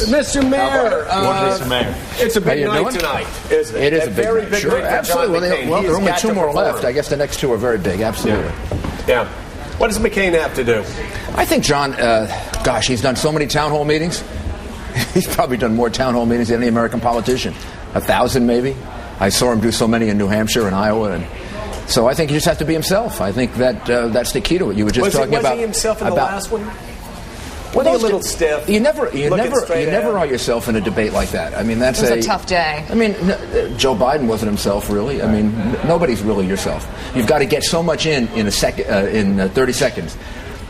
Mr. Mayor, Mr. Mayor, it's a big night tonight, isn't it? It is a very big night. Sure, absolutely. There are only two more left. I guess the next two are very big. Absolutely. Yeah. What does McCain have to do? I think John, he's done so many town hall meetings. He's probably done more town hall meetings than any American politician. 1,000 maybe. I saw him do so many in New Hampshire and Iowa, and so I think he just has to be himself. I think that's the key to it. You were just talking about. Was he himself in the last one? Was he a little stiff? You never are yourself in a debate like that. I mean, that's it was a tough day. I mean, Joe Biden wasn't himself, really. I mean, nobody's really yourself. You've got to get so much in a second, in 30 seconds.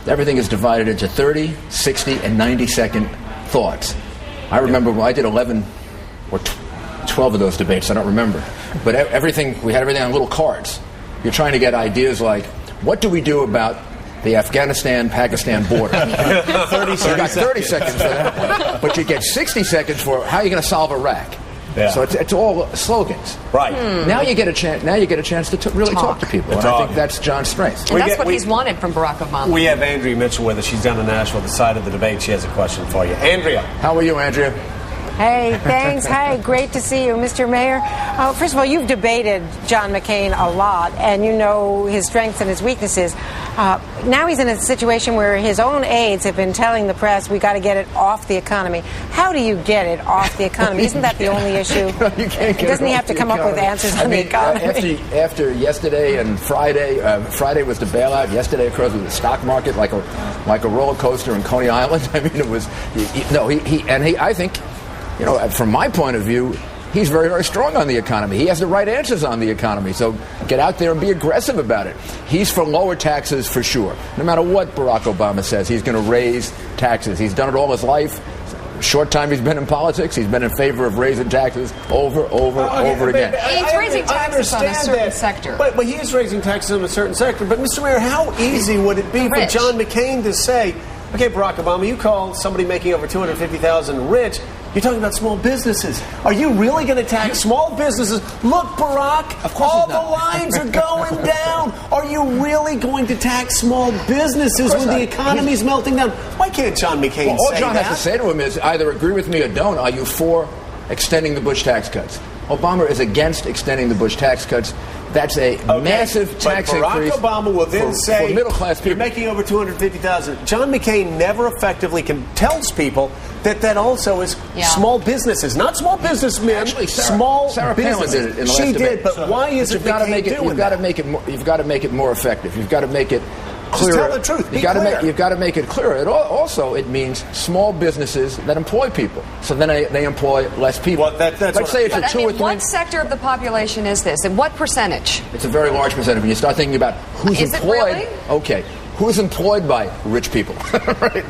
Everything is divided into 30, 60, and 90-second thoughts. I remember when I did 11 or 12 of those debates. I don't remember, but we had everything on little cards. You're trying to get ideas like, what do we do about the Afghanistan-Pakistan border? 30 seconds for that. But you get 60 seconds for how are you going to solve Iraq. Yeah. So it's all slogans. Right. Now you get a chance to really talk to people. And I think that's John's strength. And that's what he's wanted from Barack Obama. We have Andrea Mitchell with us. She's down in Nashville, the side of the debate. She has a question for you. Andrea. How are you, Andrea? Hey, thanks. Hi, great to see you, Mr. Mayor. First of all, you've debated John McCain a lot, and you know his strengths and his weaknesses. Now he's in a situation where his own aides have been telling the press, we got to get it off the economy. How do you get it off the economy? Isn't that the only issue? You can't get Doesn't he have to come up with answers on the economy? After yesterday and Friday, Friday was the bailout. Yesterday, of course, was the stock market like a roller coaster in Coney Island. I mean, it was I think. You know, from my point of view, he's very, very strong on the economy. He has the right answers on the economy. So get out there and be aggressive about it. He's for lower taxes for sure. No matter what Barack Obama says, he's going to raise taxes. He's done it all his life. Short time he's been in politics, he's been in favor of raising taxes over again. He's raising taxes on a certain sector. But he is raising taxes on a certain sector. But, Mr. Mayor, how easy would it be for John McCain to say, okay, Barack Obama, you call somebody making over $250,000 rich. You're talking about small businesses. Are you really going to tax small businesses? Look, Barack, all the lines are going down. Are you really going to tax small businesses when the economy's melting down? Why can't John McCain say that? All John has to say to him is either agree with me or don't. Are you for extending the Bush tax cuts? Obama is against extending the Bush tax cuts. That's a massive tax increase. Barack Obama will then say, for middle-class people. You're making over $250,000. John McCain never effectively tells people that also is small businesses, not small businessmen. Actually, Sarah Palin did it in the last She debate. did, but why is it McCain doing You've got to make it more. You've got to make it more effective. You've got to make it clearer. Just tell the truth. You've got to make it clearer. It means small businesses that employ people. So then they employ less people. Well, let's say it's a 2 or 3. What sector of the population is this, and what percentage? It's a very large percentage. When you start thinking about who's employed, it really? Okay, who's employed by rich people, right?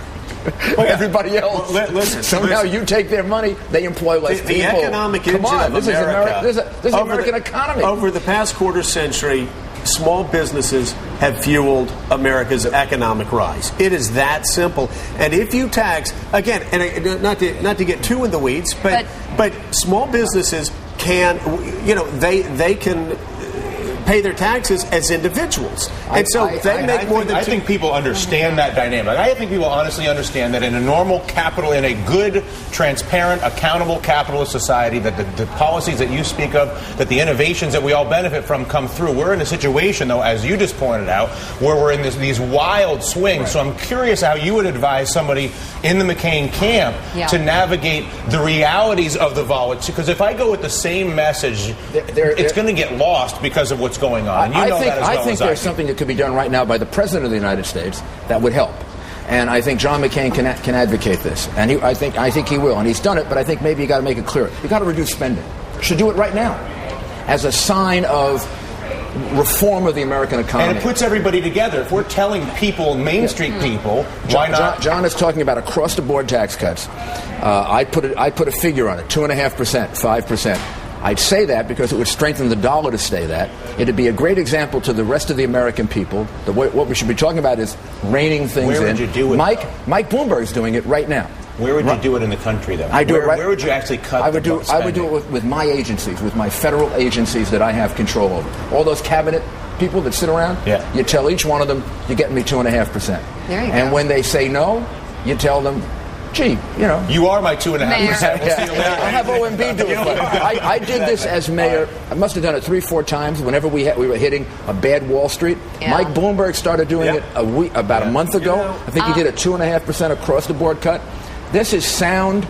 Everybody else. Somehow you take their money, they employ less people. The economic engine of America. This is the American economy. Over the past quarter century, small businesses have fueled America's economic rise. It is that simple. And if you tax, again, and not to get too in the weeds, but small businesses can, they can pay their taxes as individuals. And so they make more than I think people understand that dynamic. I think people honestly understand that in a normal in a good, transparent, accountable capitalist society, that the policies that you speak of, that the innovations that we all benefit from come through. We're in a situation, though, as you just pointed out, where we're in these wild swings. Right. So I'm curious how you would advise somebody in the McCain camp to navigate the realities of the volatility. Because if I go with the same message, it's going to get lost because of what's going on. And you know that as well I think there's something that could be done right now by the President of the United States that would help. And I think John McCain can advocate this. And I think he will. And he's done it, but I think maybe you got to make it clearer. You got to reduce spending. Should do it right now as a sign of reform of the American economy. And it puts everybody together. If we're telling people, Main Street people, why not? John is talking about across-the-board tax cuts. I put a figure on it, 2.5%, 5%. I'd say that because it would strengthen the dollar to stay that. It'd be a great example to the rest of the American people. What we should be talking about is reining things in. Where would you do it? Mike Bloomberg's doing it right now. Where would you do it in the country, though? Where would you actually cut I would do it with my agencies, with my federal agencies that I have control over. All those cabinet people that sit around, you tell each one of them, you're getting me 2.5%. There you go. And when they say no, you tell them, gee, You are my 2.5%. We'll see you later. I'll have OMB do it. I did this as mayor. I must have done it 3-4 times whenever we were hitting a bad Wall Street. Yeah. Mike Bloomberg started doing it about a month ago. I think he did a 2.5% across-the-board cut. This is sound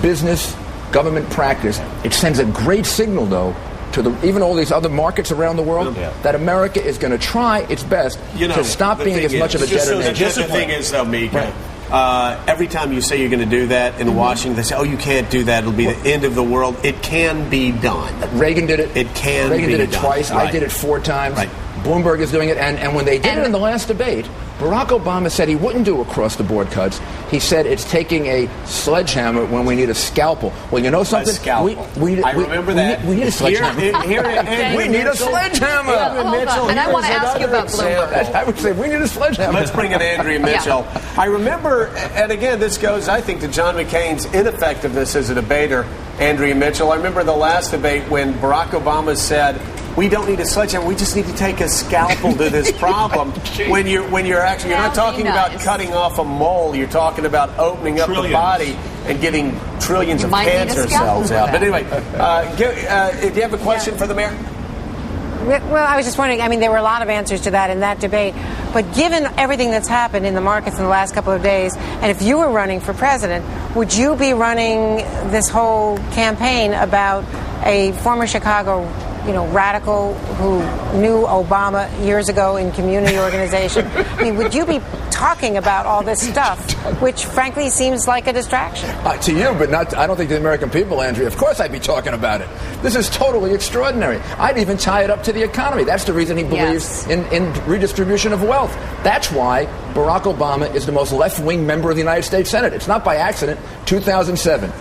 business government practice. It sends a great signal, though, to even all these other markets around the world that America is going to try its best to stop being as much of a debtor nation. Just the thing is, though, Mika, every time you say you're going to do that in Washington, they say, you can't do that. It'll be the end of the world. It can be done. Reagan did it. It can Reagan be did it done. twice. Right. I did it 4 times. Right. Bloomberg is doing it. And when they did it in the last debate, Barack Obama said he wouldn't do across-the-board cuts. He said it's taking a sledgehammer when we need a scalpel. Well, you know something? A scalpel. I remember that. We need a sledgehammer. We need a sledgehammer. And I want to ask you about Bloomberg. I would say we need a sledgehammer. Let's bring in Andrea Mitchell. I remember, and again, this goes, I think, to John McCain's ineffectiveness as a debater, Andrea Mitchell. I remember the last debate when Barack Obama said, we don't need a sledgehammer. We just need to take a scalpel to this problem. when you're actually, you're not talking about cutting off a mole. You're talking about opening up the body and getting trillions of cancer cells out. But anyway, do you have a question for the mayor? Well, I was just wondering, there were a lot of answers to that in that debate, but given everything that's happened in the markets in the last couple of days, and if you were running for president, would you be running this whole campaign about a former Chicago radical who knew Obama years ago in community organization? Would you be talking about all this stuff, which frankly seems like a distraction? To you, but not. I don't think the American people, Andrea. Of course I'd be talking about it. This is totally extraordinary. I'd even tie it up to the economy. That's the reason he believes in redistribution of wealth. That's why Barack Obama is the most left-wing member of the United States Senate. It's not by accident. 2007,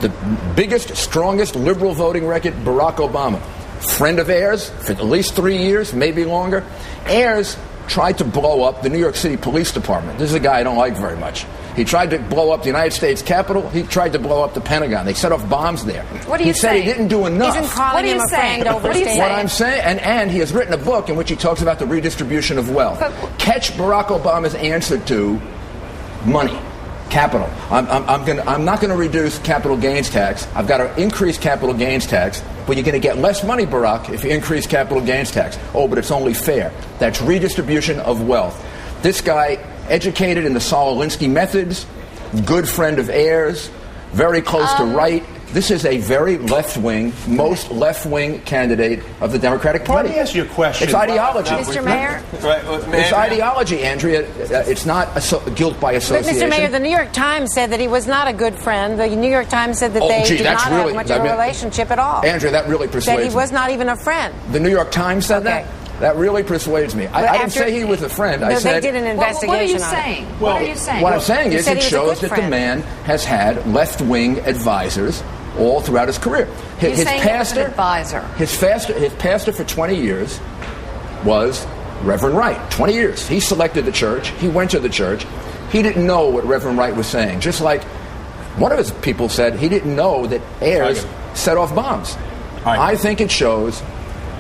the biggest, strongest liberal voting record, Barack Obama. Friend of Ayers for at least 3 years, maybe longer. Ayers tried to blow up the New York City Police Department. This is a guy I don't like very much. He tried to blow up the United States Capitol. He tried to blow up the Pentagon. They set off bombs there. What are you saying? He said he didn't do enough. Isn't calling him a friend overstating? What I'm saying, and he has written a book in which he talks about the redistribution of wealth. Catch Barack Obama's answer to money. Capital. I'm not going to reduce capital gains tax. I've got to increase capital gains tax. But you're going to get less money, Barack, if you increase capital gains tax. Oh, but it's only fair. That's redistribution of wealth. This guy, educated in the Saul Alinsky methods, good friend of Ayers, very close to right. This is a very left-wing, most left-wing candidate of the Democratic Party. Let me ask you a question. It's ideology. Mr. Mayor? It's ideology, Andrea. It's not guilt by association. But, Mr. Mayor, the New York Times said that he was not a good friend. The New York Times said that they did not have much of a relationship at all. Andrea, that really persuades me. That he was not even a friend. The New York Times said that? That really persuades me. I didn't say he was a friend. I said they did an investigation. What are you saying? What are you saying? What I'm saying is it shows that the man has had left-wing advisors all throughout his career. His pastor for 20 years was Reverend Wright. 20 years. He selected the church. He went to the church. He didn't know what Reverend Wright was saying. Just like one of his people said, he didn't know that Ayers set off bombs. I think it shows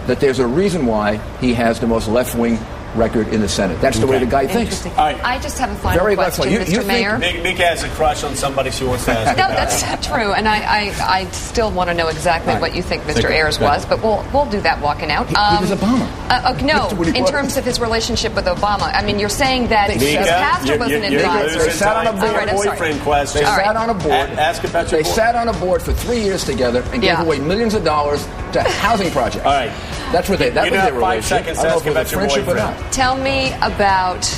that there's a reason why he has the most left-wing record in the Senate. That's the way the guy thinks. I just have a final question, Mr. Mayor. Mika has a crush on somebody she wants to ask. No, that's not true, and I still want to know exactly what you think Mr. Ayers was, but we'll do that walking out. He was Obama. No, in terms of his relationship with Obama. You're saying that his pastor was an advisor. They sat on a board. Boyfriend question. They sat on a board. Ask about your They sat on a board for 3 years together and gave away millions of dollars to housing projects. All right. That's what that was their relationship. 5 seconds to ask about your boyfriend. Tell me about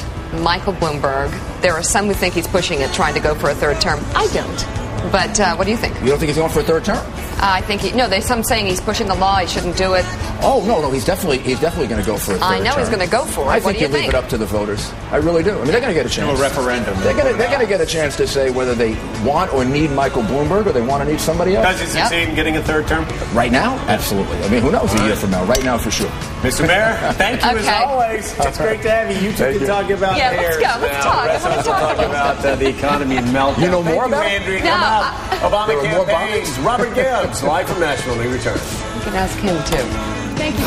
Michael Bloomberg. There are some who think he's pushing it, trying to go for a third term. I don't. But what do you think? You don't think he's going for a third term? I think there's some saying he's pushing the law. He shouldn't do it. Oh no, he's definitely going to go for a third term. I know he's going to go for it. I think you leave it up to the voters. I really do. They're going to get a chance. Do a referendum. They're going to get a chance to say whether they want or need Michael Bloomberg or they want to need somebody else. Does he succeed in getting a third term? Right now, absolutely. Who knows a year from now? Right now, for sure. Mr. Mayor, thank you as always. It's great to have you. You two can talk about let's go. Let's talk. The rest of us will talk about the economy and meltdown. You know more about it? Andrea, come out. Obama campaigns. Robert Gibbs, live from Nashville. We return. You can ask him too. Thank you.